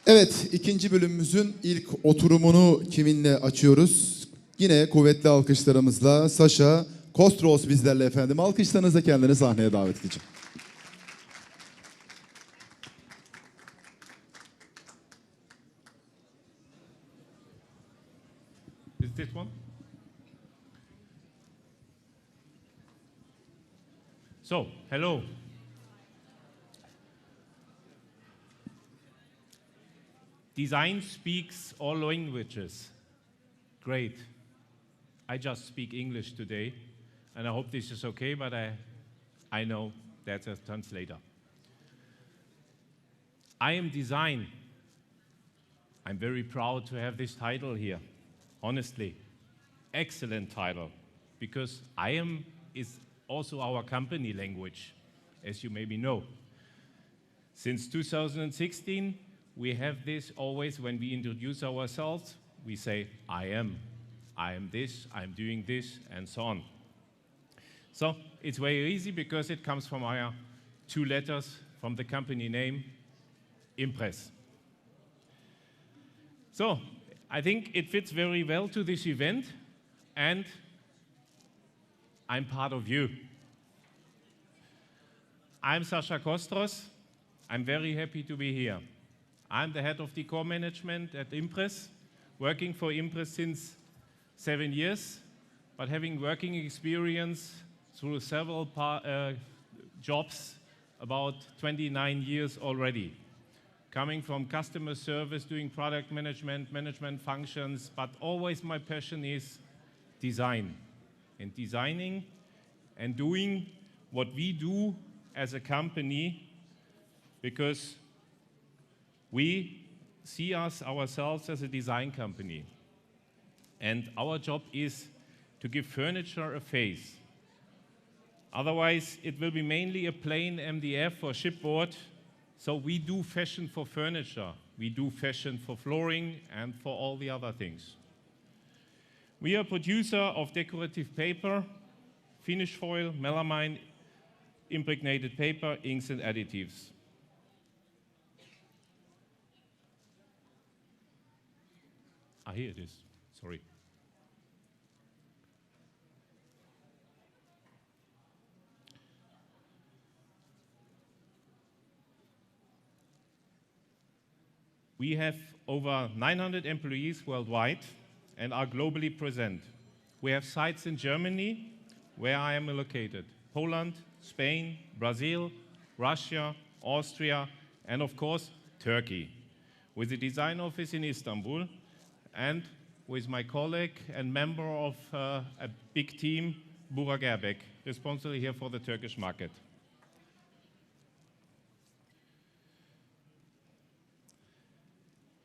Evet, ikinci bölümümüzün ilk oturumunu kiminle açıyoruz? Yine kuvvetli alkışlarımızla Sascha, Kostros bizlerle efendim. Alkışlarınızla kendini sahneye davet edeceğim. Is this one? So, hello. Design speaks all languages. Great. I just speak English today, and I hope this is okay, but I know that's a translator. I am design. I'm very proud to have this title here. Honestly, excellent title, because I am is also our company language, as you maybe know. Since 2016, we have this always when we introduce ourselves, we say, I am this, I'm doing this, and so on. So it's very easy because it comes from our two letters from the company name, Impress. So I think it fits very well to this event, and I'm part of you. I'm Sascha Kostros. I'm very happy to be here. I'm the head of the core management at Impress, working for Impress since 7 years, but having working experience through several jobs, about 29 years already. Coming from customer service, doing product management functions, but always my passion is design. And designing and doing what we do as a company, because we see ourselves as a design company. And our job is to give furniture a face. Otherwise, it will be mainly a plain MDF or chipboard. So we do fashion for furniture. We do fashion for flooring and for all the other things. We are a producer of decorative paper, finish foil, melamine, impregnated paper, inks and additives. Here it is, sorry. We have over 900 employees worldwide and are globally present. We have sites in Germany, where I am located, Poland, Spain, Brazil, Russia, Austria, and of course, Turkey, with a design office in Istanbul, and with my colleague and member of a big team, Burak Erbek, responsible here for the Turkish market.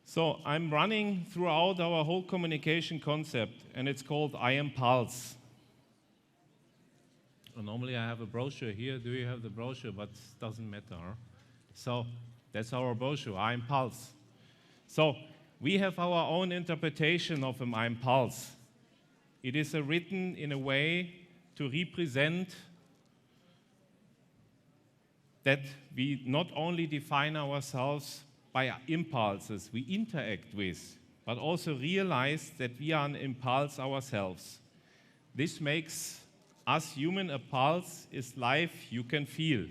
So I'm running throughout our whole communication concept, and it's called I Am Pulse. Well, normally I have a brochure here. Do you have the brochure? But it doesn't matter. Huh? So that's our brochure, I Am Pulse. So we have our own interpretation of I Am Pulse. It is written in a way to represent that we not only define ourselves by impulses we interact with, but also realize that we are an impulse ourselves. This makes us human. A pulse is life you can feel.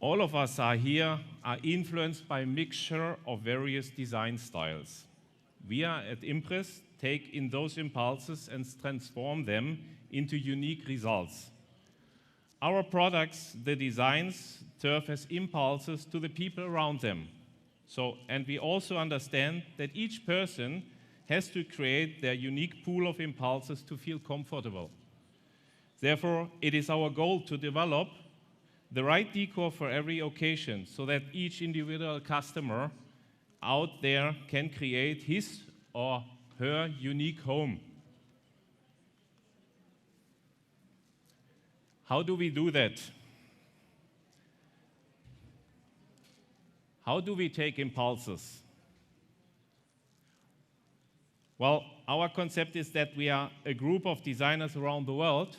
All of us are influenced by a mixture of various design styles. We are at Impress take in those impulses and transform them into unique results. Our products, the designs, serve as impulses to the people around them. And we also understand that each person has to create their unique pool of impulses to feel comfortable. Therefore, it is our goal to develop the right decor for every occasion so that each individual customer out there can create his or her unique home. How do we do that? How do we take impulses? Well, our concept is that we are a group of designers around the world,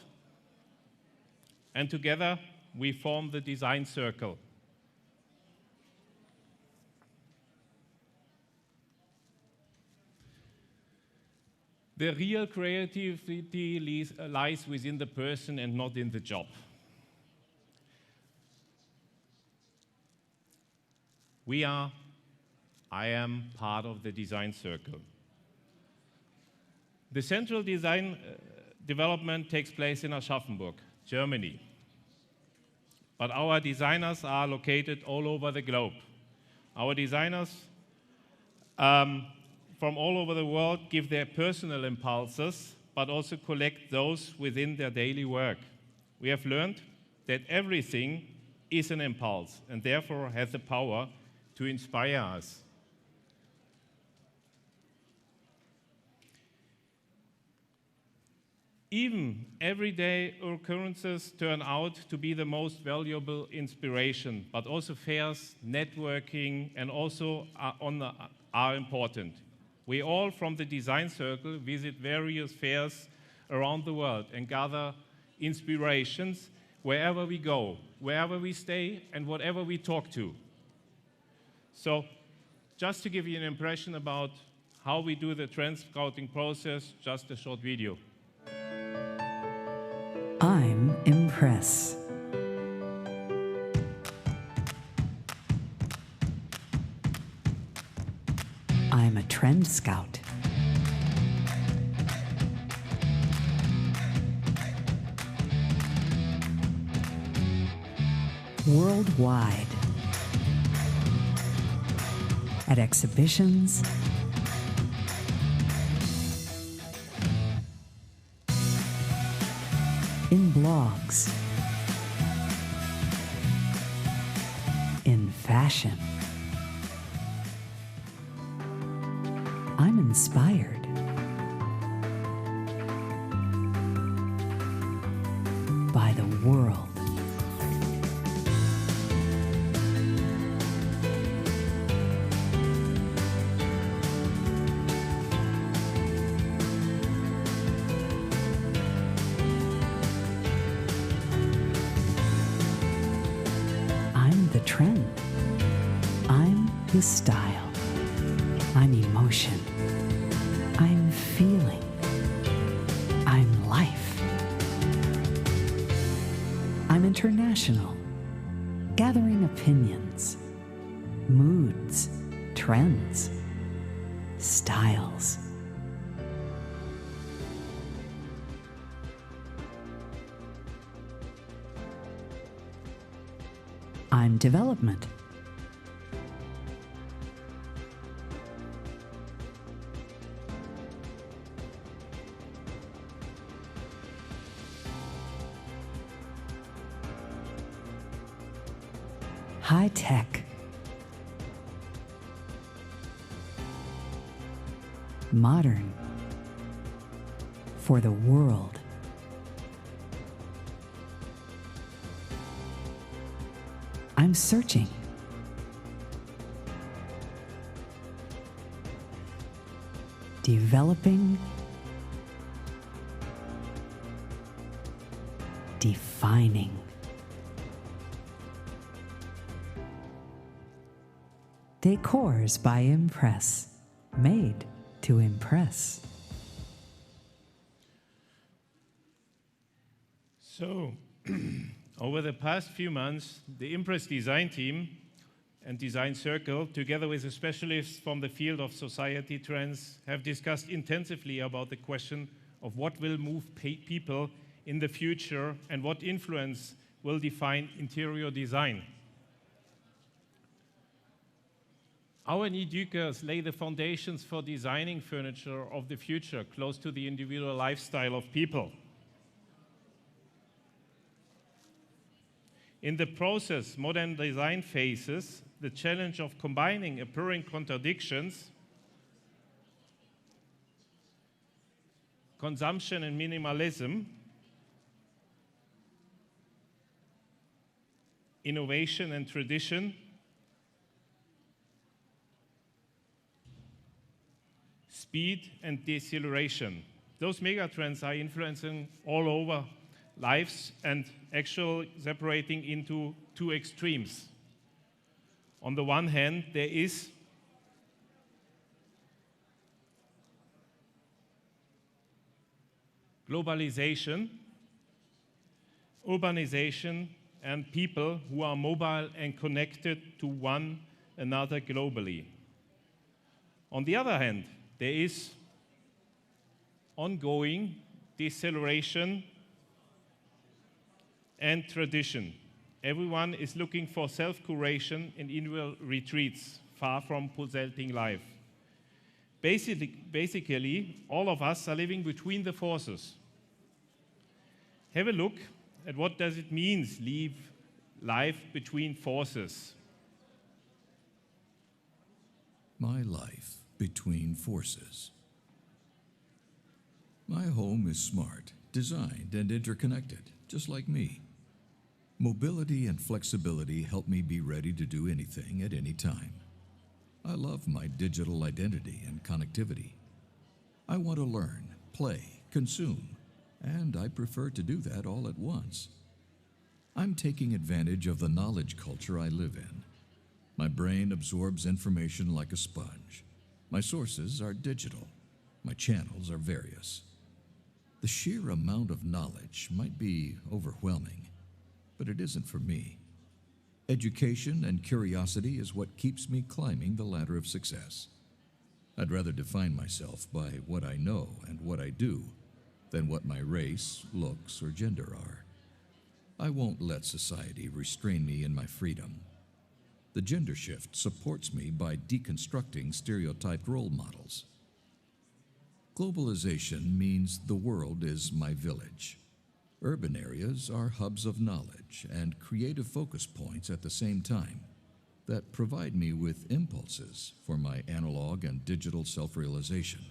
and together we form the design circle. The real creativity lies within the person and not in the job. I am part of the design circle. The central design development takes place in Aschaffenburg, Germany. But our designers are located all over the globe. Our designers from all over the world give their personal impulses, but also collect those within their daily work. We have learned that everything is an impulse and therefore has the power to inspire us. Even everyday occurrences turn out to be the most valuable inspiration, but also fairs, networking, and also are important. We all from the design circle visit various fairs around the world and gather inspirations wherever we go, wherever we stay, and whatever we talk to. So, just to give you an impression about how we do the trend scouting process, just a short video. I'm Impress. I'm a trend scout. Worldwide. At exhibitions, in blogs, in fashion. I'm inspired. By the world. I'm the trend. I'm the style. I'm emotion. I'm feeling. I'm life. I'm international, gathering opinions, moods, trends, styles. I'm development. High tech. Modern. For the world. I'm searching. Developing. Defining. Decors by Impress. Made to impress. So, over the past few months, the Impress design team and design circle, together with a specialist from the field of society trends, have discussed intensively about the question of what will move people in the future and what influence will define interior design. Our Nidukers lay the foundations for designing furniture of the future, close to the individual lifestyle of people. In the process, modern design faces the challenge of combining apparent contradictions, consumption and minimalism, innovation and tradition, speed, and deceleration. Those megatrends are influencing all over lives and actually separating into two extremes. On the one hand, there is globalization, urbanization, and people who are mobile and connected to one another globally. On the other hand, there is ongoing deceleration and tradition. Everyone is looking for self-curation and individual retreats, far from pulsating life. Basically, all of us are living between the forces. Have a look at what does it mean, live life between forces. My life between forces. My home is smart, designed, and interconnected, just like me. Mobility and flexibility help me be ready to do anything at any time. I love my digital identity and connectivity. I want to learn, play, consume, and I prefer to do that all at once. I'm taking advantage of the knowledge culture I live in. My brain absorbs information like a sponge. My sources are digital. My channels are various. The sheer amount of knowledge might be overwhelming, but it isn't for me. Education and curiosity is what keeps me climbing the ladder of success. I'd rather define myself by what I know and what I do than what my race, looks, or gender are. I won't let society restrain me in my freedom. The gender shift supports me by deconstructing stereotyped role models. Globalization means the world is my village. Urban areas are hubs of knowledge and creative focus points at the same time that provide me with impulses for my analog and digital self-realization.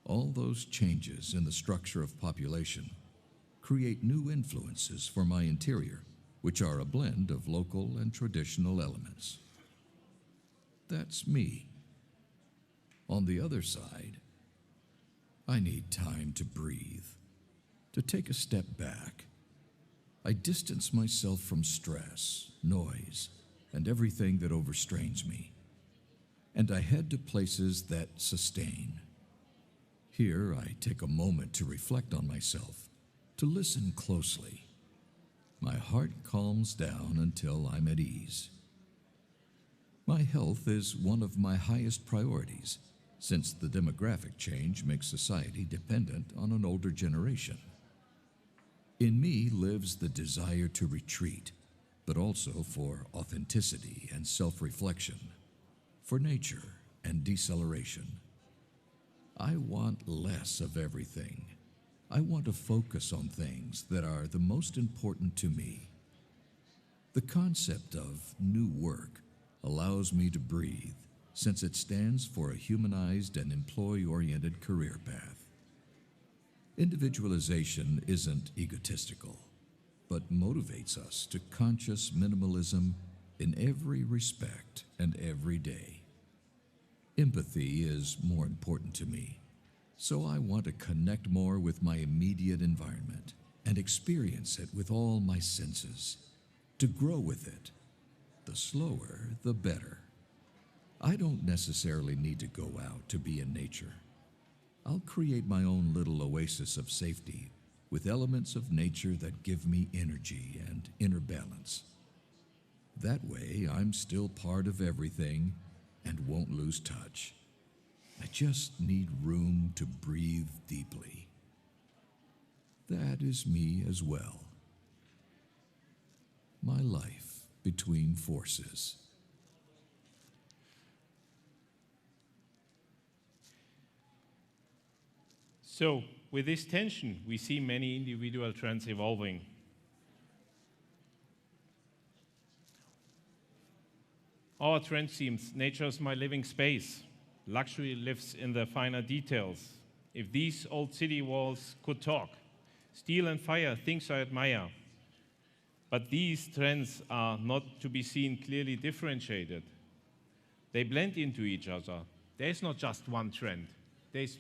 All those changes in the structure of population create new influences for my interior, which are a blend of local and traditional elements. That's me. On the other side, I need time to breathe, to take a step back. I distance myself from stress, noise, and everything that overstrains me. And I head to places that sustain. Here, I take a moment to reflect on myself, to listen closely. My heart calms down until I'm at ease. My health is one of my highest priorities, since the demographic change makes society dependent on an older generation. In me lives the desire to retreat, but also for authenticity and self-reflection, for nature and deceleration. I want less of everything. I want to focus on things that are the most important to me. The concept of new work allows me to breathe, since it stands for a humanized and employee-oriented career path. Individualization isn't egotistical, but motivates us to conscious minimalism in every respect and every day. Empathy is more important to me, so I want to connect more with my immediate environment and experience it with all my senses, to grow with it. The slower, the better. I don't necessarily need to go out to be in nature. I'll create my own little oasis of safety with elements of nature that give me energy and inner balance. That way, I'm still part of everything and won't lose touch. I just need room to breathe deeply. That is me as well. My life between forces. So, with this tension, we see many individual trends evolving. Our trend seems nature is my living space. Luxury lives in the finer details. If these old city walls could talk, steel and fire, things I admire. But these trends are not to be seen clearly differentiated. They blend into each other. There's not just one trend. There's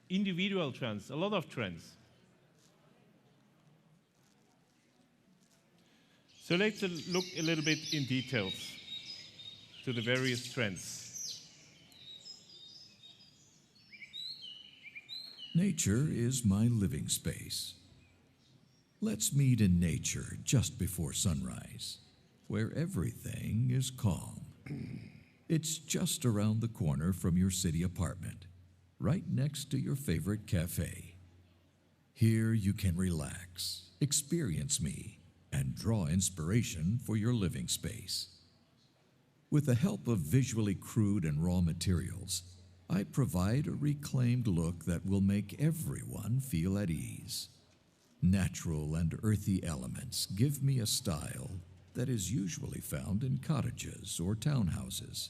individual trends, a lot of trends. So let's look a little bit in details to the various trends. Nature is my living space. Let's meet in nature just before sunrise, where everything is calm. It's just around the corner from your city apartment, right next to your favorite cafe. Here you can relax, experience me, and draw inspiration for your living space. With the help of visually crude and raw materials, I provide a reclaimed look that will make everyone feel at ease. Natural and earthy elements give me a style that is usually found in cottages or townhouses.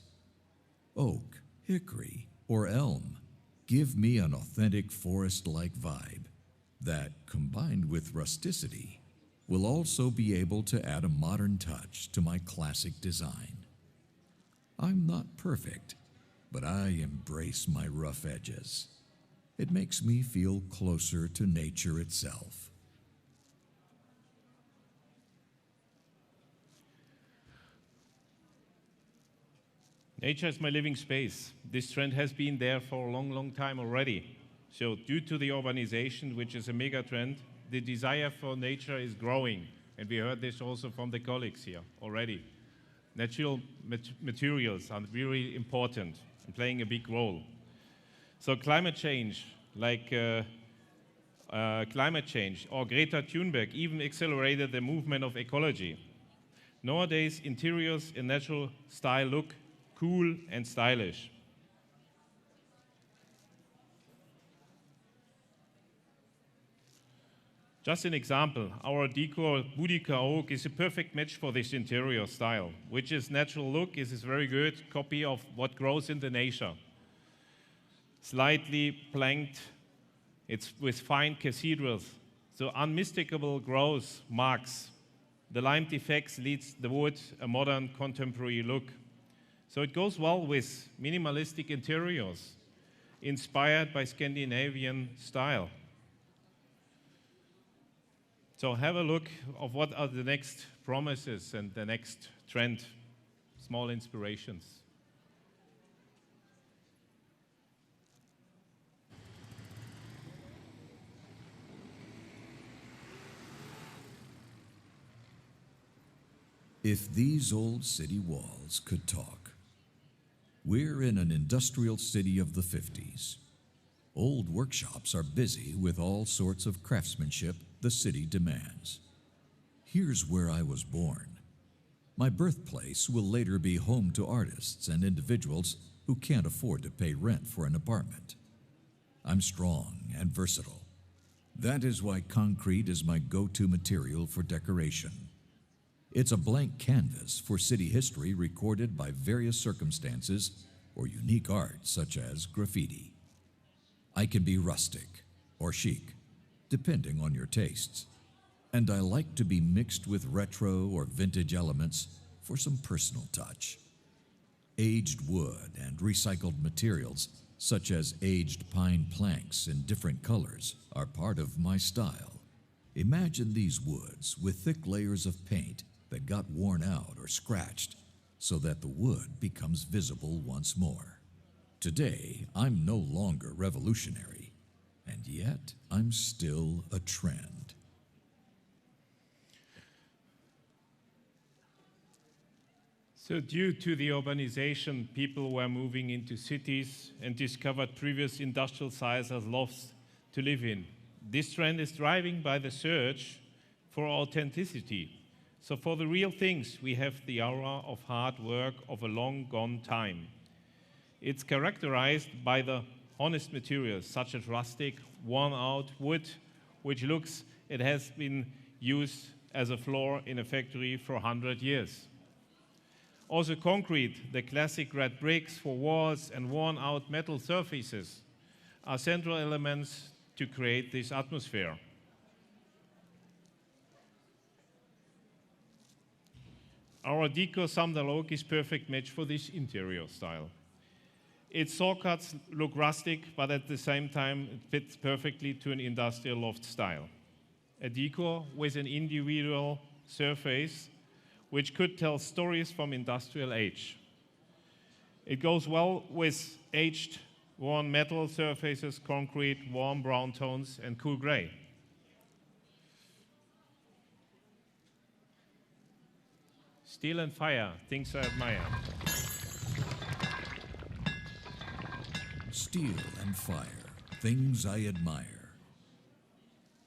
Oak, hickory, or elm give me an authentic forest-like vibe that, combined with rusticity, will also be able to add a modern touch to my classic design. I'm not perfect, but I embrace my rough edges. It makes me feel closer to nature itself. Nature is my living space. This trend has been there for a long, long time already. So due to the urbanization, which is a mega trend, the desire for nature is growing. And we heard this also from the colleagues here already. Natural materials are really important and playing a big role. So climate change, like climate change or Greta Thunberg even accelerated the movement of ecology. Nowadays, interiors in natural style look cool and stylish. Just an example, our decor Boudica oak is a perfect match for this interior style, which is natural look, is a very good copy of what grows in the nature. Slightly planked, it's with fine cathedrals, so unmistakable growth marks. The limed effects leads the wood a modern contemporary look. So it goes well with minimalistic interiors, inspired by Scandinavian style. So have a look of what are the next promises and the next trend, small inspirations. If these old city walls could talk. We're in an industrial city of the 50s. Old workshops are busy with all sorts of craftsmanship the city demands. Here's where I was born. My birthplace will later be home to artists and individuals who can't afford to pay rent for an apartment. I'm strong and versatile. That is why concrete is my go-to material for decoration. It's a blank canvas for city history recorded by various circumstances or unique art such as graffiti. I can be rustic or chic, depending on your tastes. And I like to be mixed with retro or vintage elements for some personal touch. Aged wood and recycled materials, such as aged pine planks in different colors, are part of my style. Imagine these woods with thick layers of paint that got worn out or scratched so that the wood becomes visible once more. Today, I'm no longer revolutionary, and yet I'm still a trend. So due to the urbanization, people were moving into cities and discovered previous industrial sites as lofts to live in. This trend is driven by the search for authenticity. So for the real things, we have the aura of hard work of a long gone time. It's characterized by the honest materials, such as rustic, worn-out wood, which looks it has been used as a floor in a factory for 100 years. Also concrete, the classic red bricks for walls and worn-out metal surfaces are central elements to create this atmosphere. Our Deco Samdal oak is perfect match for this interior style. Its saw cuts look rustic, but at the same time, it fits perfectly to an industrial loft style. A decor with an individual surface which could tell stories from industrial age. It goes well with aged, worn metal surfaces, concrete, warm brown tones, and cool gray. Steel and fire, things I admire. Steel and fire, things I admire.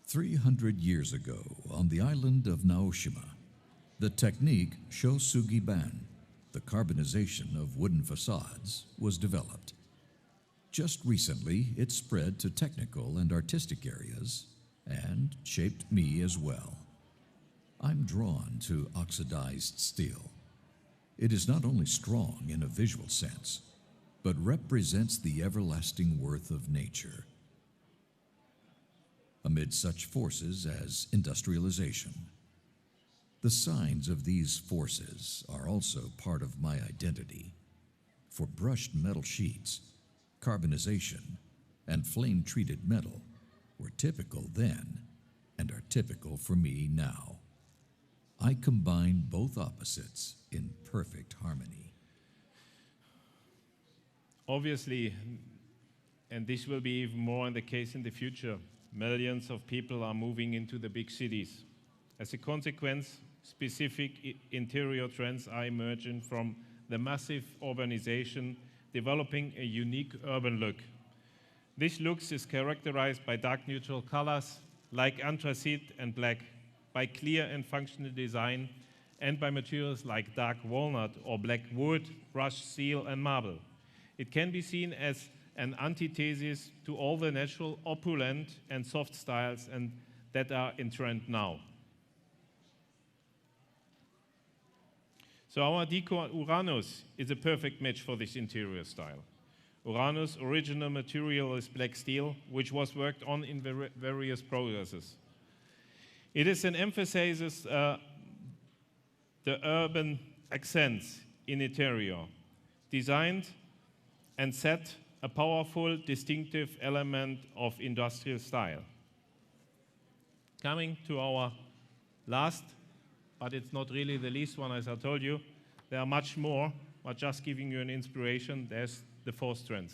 300 years ago, on the island of Naoshima, the technique shosugiban, the carbonization of wooden facades, was developed. Just recently, it spread to technical and artistic areas and shaped me as well. I'm drawn to oxidized steel. It is not only strong in a visual sense, but represents the everlasting worth of nature. Amid such forces as industrialization, the signs of these forces are also part of my identity. For brushed metal sheets, carbonization, and flame-treated metal were typical then and are typical for me now. I combine both opposites in perfect harmony. Obviously, and this will be even more the case in the future, millions of people are moving into the big cities. As a consequence, specific interior trends are emerging from the massive urbanization, developing a unique urban look. This look is characterized by dark neutral colors like anthracite and black, by clear and functional design, and by materials like dark walnut or black wood, brushed steel, and marble. It can be seen as an antithesis to all the natural, opulent, and soft styles and that are in trend now. So our decor Uranus is a perfect match for this interior style. Uranus' original material is black steel, which was worked on in various processes. It is an emphasizes the urban accents in interior, designed and set a powerful, distinctive element of industrial style. Coming to our last, but it's not really the least one, as I told you, there are much more, but just giving you an inspiration, there's the fourth trend.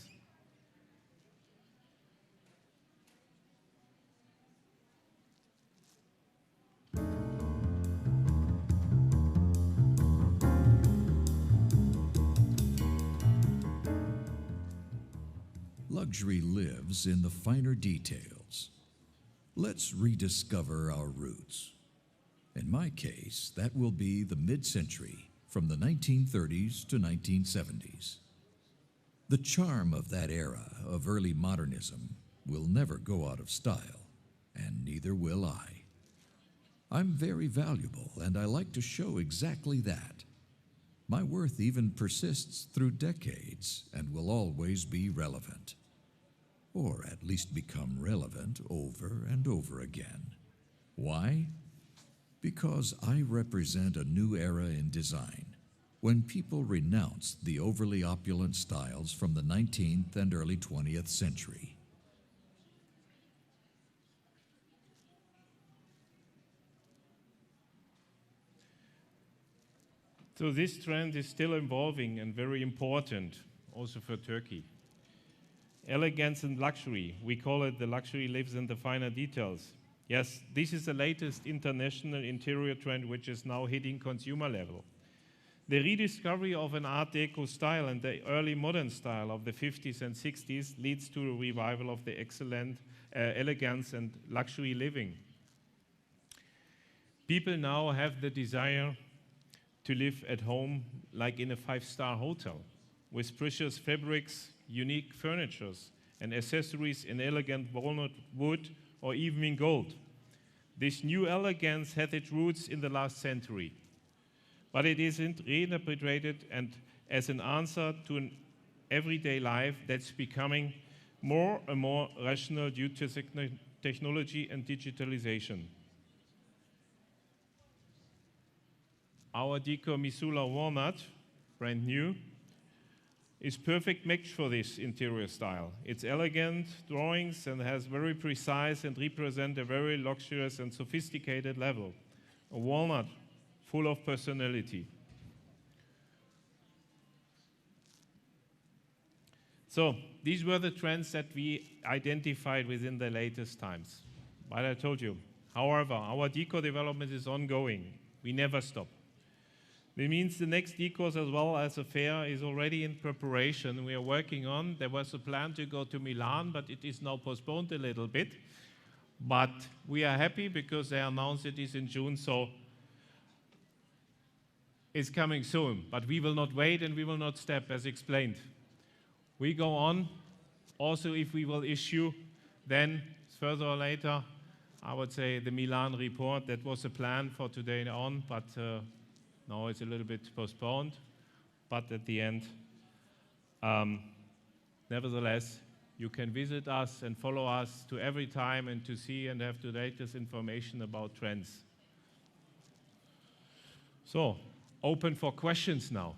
Luxury lives in the finer details. Let's rediscover our roots. In my case, that will be the mid-century, from the 1930s to 1970s. The charm of that era of early modernism will never go out of style, and neither will I. I'm very valuable, and I like to show exactly that. My worth even persists through decades and will always be relevant. Or at least become relevant over and over again. Why? Because I represent a new era in design, when people renounce the overly opulent styles from the 19th and early 20th century. So this trend is still evolving and very important, also for Turkey. Elegance and luxury, we call it the luxury lives in the finer details. Yes, this is the latest international interior trend which is now hitting consumer level. The rediscovery of an Art Deco style and the early modern style of the 50s and 60s leads to a revival of the excellent elegance and luxury living. People now have the desire to live at home like in a five-star hotel, with precious fabrics, unique furnitures, and accessories in elegant walnut wood or even in gold. This new elegance had its roots in the last century, but it is reinterpreted and as an answer to an everyday life that's becoming more and more rational due to technology and digitalization. Our Deco Missoula walnut, brand new, is perfect match for this interior style. It's elegant drawings and has very precise and represent a very luxurious and sophisticated level. A walnut full of personality. So these were the trends that we identified within the latest times. But I told you, however, our decor development is ongoing. We never stop. That means the next decors as well as a fair is already in preparation. We are working on. There was a plan to go to Milan, but it is now postponed a little bit. But we are happy because they announced it is in June, so it's coming soon. But we will not wait and we will not stop, as explained. We go on. Also, if we will issue, then further or later, I would say the Milan report. That was a plan for today on, but now it's a little bit postponed. But at the end, nevertheless, you can visit us and follow us to every time and to see and have the latest information about trends. So, open for questions now.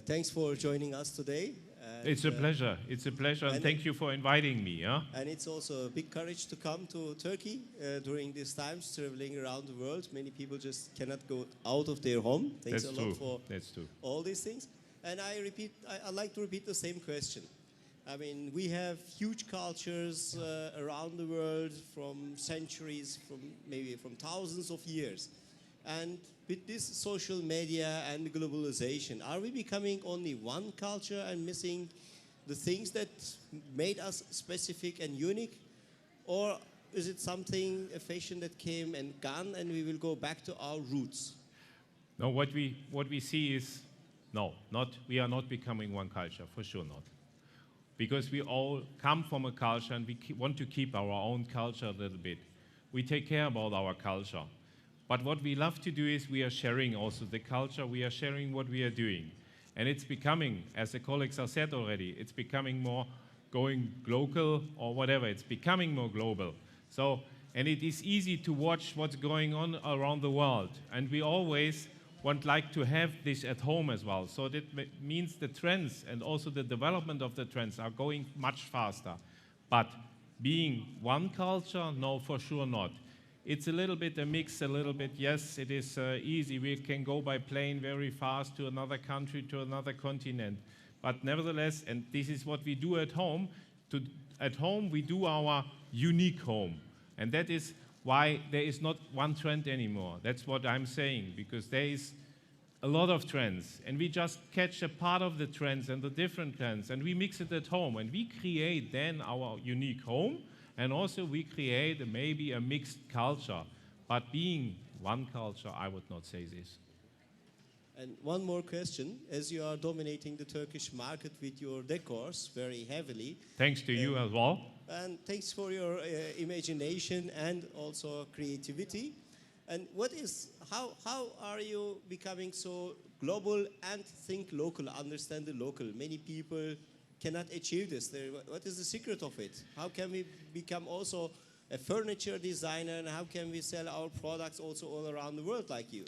Thanks for joining us today. And, It's a pleasure. It's a pleasure, and thank you for inviting me. Yeah? And it's also a big courage to come to Turkey during these times, traveling around the world. Many people just cannot go out of their home. Thanks That's a lot true. for That's true. all these things. And I'd like to repeat the same question. I mean, we have huge cultures around the world from centuries, from thousands of years. And with this social media and globalization, are we becoming only one culture and missing the things that made us specific and unique? Or is it something, a fashion that came and gone, and we will go back to our roots? No, what we see is, we are not becoming one culture, for sure not. Because we all come from a culture and we want to keep our own culture a little bit. We take care about our culture. But what we love to do is we are sharing also the culture, we are sharing what we are doing. And it's becoming, as the colleagues have said already, it's becoming more going local or whatever, it's becoming more global. So, and it is easy to watch what's going on around the world. And we always like to have this at home as well. So that means the trends and also the development of the trends are going much faster. But being one culture, no, for sure not. It's a little bit a mix, a little bit, yes, it is easy. We can go by plane very fast to another country, to another continent. But nevertheless, and this is what we do at home, at home we do our unique home. And that is why there is not one trend anymore. That's what I'm saying, because there is a lot of trends. And we just catch a part of the trends and the different trends, and we mix it at home. And we create then our unique home. And also we create maybe a mixed culture. But being one culture, I would not say this. And one more question. As you are dominating the Turkish market with your decors very heavily. Thanks to you as well. And thanks for your imagination and also creativity. And how are you becoming so global and think local, understand the local? Many people cannot achieve this. What is the secret of it? How can we become also a furniture designer, and how can we sell our products also all around the world like you?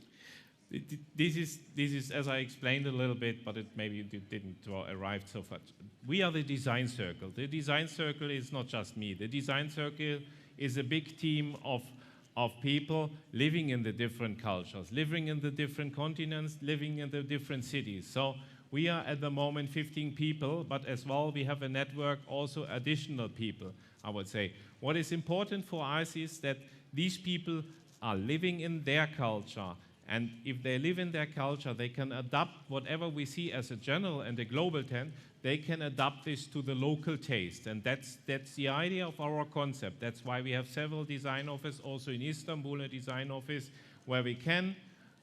This is as I explained a little bit, but maybe it didn't arrive so far. We are the design circle. The design circle is not just me. The design circle is a big team of people living in the different cultures, living in the different continents, living in the different cities. So we are at the moment 15 people, but as well we have a network, also additional people, I would say. What is important for us is that these people are living in their culture. And if they live in their culture, they can adapt whatever we see as a general and a global trend, they can adapt this to the local taste. And that's the idea of our concept. That's why we have several design offices, also in Istanbul, a design office, where we can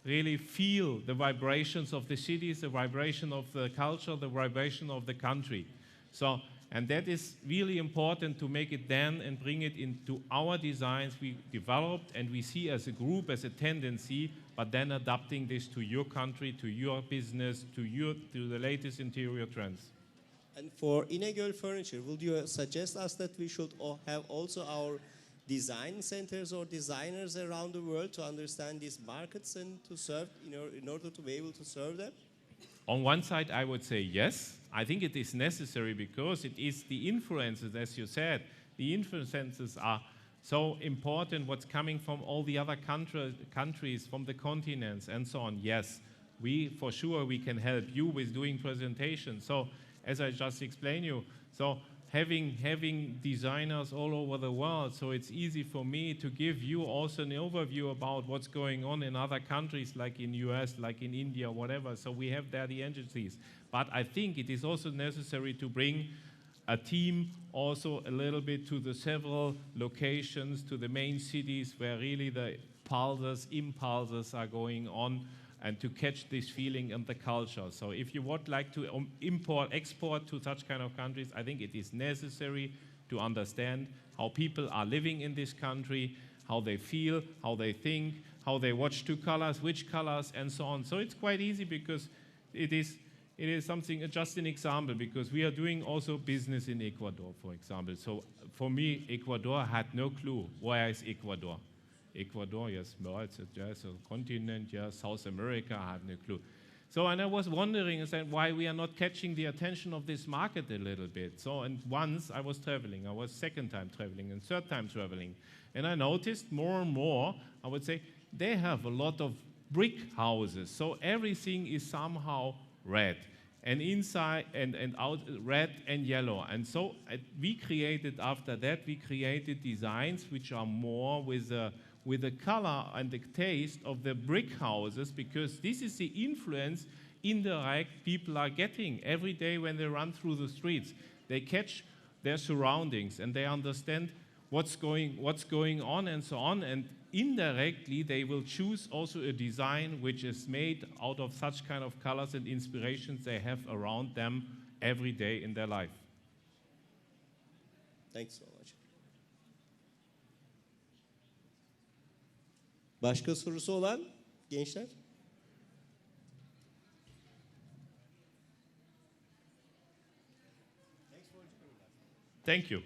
really feel the vibrations of the cities, the vibration of the culture, the vibration of the country. So And that is really important to make it then and bring it into our designs we developed and we see as a group, as a tendency, but then adapting this to your country, to your business, to the latest interior trends. And for İnegöl Furniture, would you suggest us that we should have also our design centers or designers around the world to understand these markets and to serve, in order to be able to serve them? On one side, I would say yes. I think it is necessary because it is the influences, as you said, the influences are so important, what's coming from all the other countries, from the continents and so on. Yes, for sure we can help you with doing presentations. So as I just explained you, so having designers all over the world, so it's easy for me to give you also an overview about what's going on in other countries, like in US, like in India, whatever. So we have there the entities. But I think it is also necessary to bring a team also a little bit to the several locations, to the main cities where really the impulses are going on, and to catch this feeling and the culture. So if you would like to export to such kind of countries, I think it is necessary to understand how people are living in this country, how they feel, how they think, how they watch two colors, which colors, and so on. So it's quite easy because it is something, just an example, because we are doing also business in Ecuador, for example. So for me, Ecuador had no clue. Where is Ecuador? Ecuador, yes, well, it's a continent, yes, South America, I have no clue. So, and I was wondering why we are not catching the attention of this market a little bit. So, and once I was traveling, I was second time traveling and third time traveling, and I noticed more and more, I would say, they have a lot of brick houses. So everything is somehow red. And inside and out, red and yellow. And so we created designs which are more with the color and the taste of the brick houses, because this is the influence indirect people are getting every day when they run through the streets. They catch their surroundings and they understand what's going on and so on, and indirectly they will choose also a design which is made out of such kind of colors and inspirations they have around them every day in their life. Thanks so much. Başka sorusu olan gençler? Thank you.